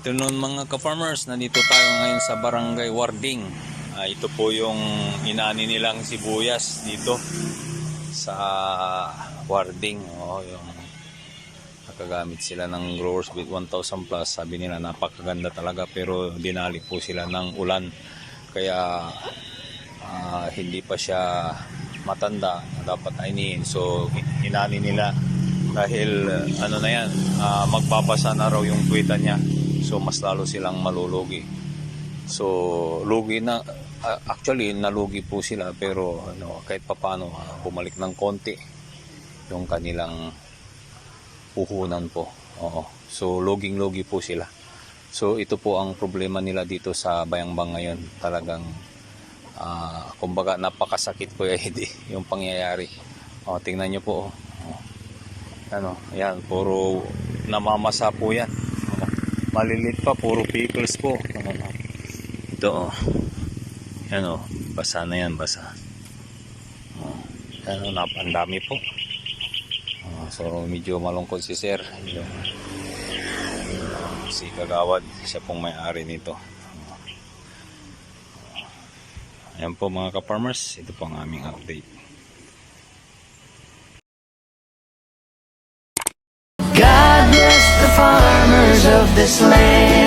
Afternoon mga ka-farmers, nandito tayo ngayon sa Barangay Warding. Ito po yung inani nilang sibuyas dito sa Warding. Yung nakagamit sila ng Growers with 1000 plus. Sabi nila napakaganda talaga, pero dinali po sila ng ulan. Kaya hindi pa siya matanda, dapat ainihin. So inani nila dahil ano na yan, magbabasa na raw yung kwita niya. So mas lalo silang malulugi. So lugi na, actually nalugi po sila, pero kahit papano bumalik ng konti yung kanilang puhunan po. So luging-lugi po sila. So ito po ang problema nila dito sa Bayambang ngayon. Talagang kumbaga napakasakit po yung pangyayari. Tingnan nyo po. Yan, puro namamasa po yan. Malilit pa, puro pickles po. Ito yan basa na yan, basa. Yan ang dami po. So medyo malungkot si sir, si Kagawad, siya pong may-ari nito. Ayan po mga ka-farmers, ito po ang aming update. God bless the farmers of this land.